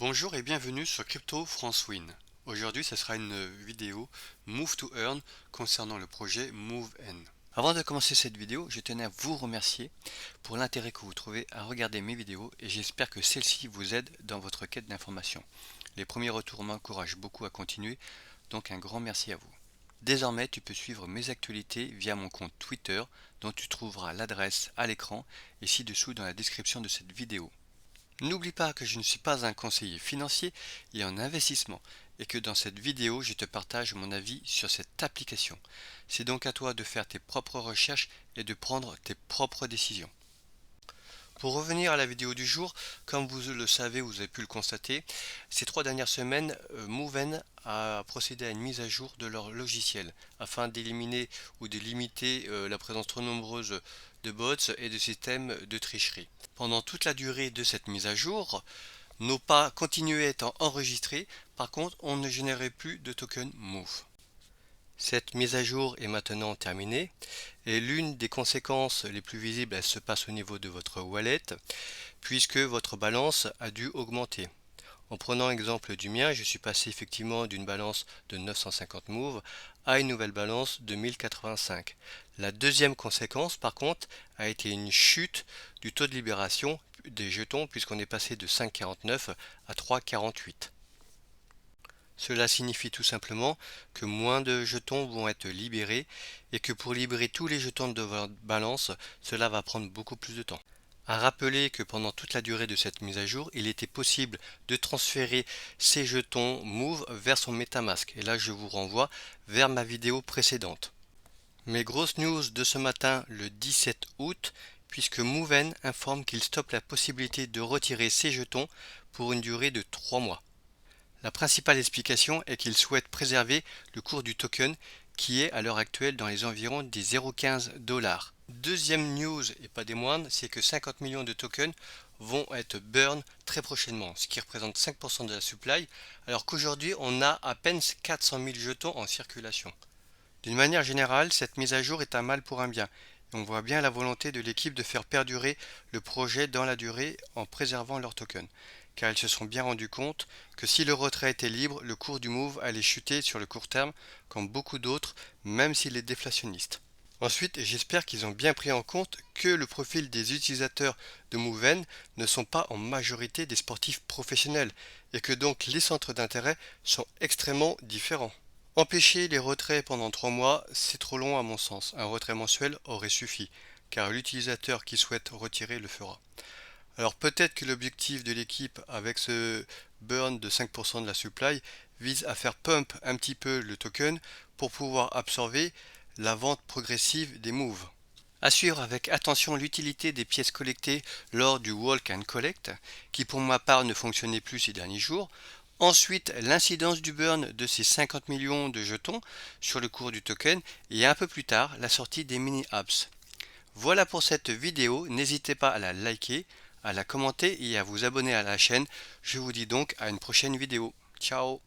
Bonjour et bienvenue sur Crypto France Win. Aujourd'hui, ce sera une vidéo Move to Earn concernant le projet MoveN. Avant de commencer cette vidéo, je tenais à vous remercier pour l'intérêt que vous trouvez à regarder mes vidéos et j'espère que celle-ci vous aide dans votre quête d'information. Les premiers retours m'encouragent beaucoup à continuer, donc un grand merci à vous. Désormais, tu peux suivre mes actualités via mon compte Twitter dont tu trouveras l'adresse à l'écran et ci-dessous dans la description de cette vidéo. N'oublie pas que je ne suis pas un conseiller financier et en investissement et que dans cette vidéo je te partage mon avis sur cette application. C'est donc à toi de faire tes propres recherches et de prendre tes propres décisions. Pour revenir à la vidéo du jour, comme vous le savez, vous avez pu le constater, ces 3 dernières semaines, MoveN a procédé à une mise à jour de leur logiciel afin d'éliminer ou de limiter la présence trop nombreuse de bots et de systèmes de tricherie. Pendant toute la durée de cette mise à jour, nos pas continuaient étant enregistrés, par contre on ne générait plus de token Move. Cette mise à jour est maintenant terminée et l'une des conséquences les plus visibles elle se passe au niveau de votre wallet puisque votre balance a dû augmenter. En prenant l'exemple du mien, je suis passé effectivement d'une balance de 950 Move à une nouvelle balance de 1085. La deuxième conséquence par contre a été une chute du taux de libération des jetons puisqu'on est passé de 5,49 à 3,48. Cela signifie tout simplement que moins de jetons vont être libérés et que pour libérer tous les jetons de votre balance, cela va prendre beaucoup plus de temps. À rappeler que pendant toute la durée de cette mise à jour, il était possible de transférer ces jetons Move vers son MetaMask. Et là, je vous renvoie vers ma vidéo précédente. Mes grosses news de ce matin, le 17 août, puisque MoveN informe qu'il stoppe la possibilité de retirer ces jetons pour une durée de 3 mois. La principale explication est qu'il souhaite préserver le cours du token qui est à l'heure actuelle dans les environs des 0,15 $. Deuxième news et pas des moindres, c'est que 50 millions de tokens vont être burn très prochainement, ce qui représente 5% de la supply, alors qu'aujourd'hui on a à peine 400 000 jetons en circulation. D'une manière générale, cette mise à jour est un mal pour un bien. Et on voit bien la volonté de l'équipe de faire perdurer le projet dans la durée en préservant leurs tokens. Car ils se sont bien rendus compte que si le retrait était libre, le cours du Move allait chuter sur le court terme, comme beaucoup d'autres, même s'il est déflationniste. Ensuite, j'espère qu'ils ont bien pris en compte que le profil des utilisateurs de MoveN ne sont pas en majorité des sportifs professionnels et que donc les centres d'intérêt sont extrêmement différents. Empêcher les retraits pendant 3 mois, c'est trop long à mon sens. Un retrait mensuel aurait suffi, car l'utilisateur qui souhaite retirer le fera. Alors peut-être que l'objectif de l'équipe avec ce burn de 5% de la supply vise à faire pump un petit peu le token pour pouvoir absorber la vente progressive des moves. À suivre avec attention l'utilité des pièces collectées lors du Walk and Collect, qui pour ma part ne fonctionnait plus ces derniers jours. Ensuite, l'incidence du burn de ces 50 millions de jetons sur le cours du token et un peu plus tard, la sortie des mini-apps. Voilà pour cette vidéo, n'hésitez pas à la liker, à la commenter et à vous abonner à la chaîne. Je vous dis donc à une prochaine vidéo. Ciao!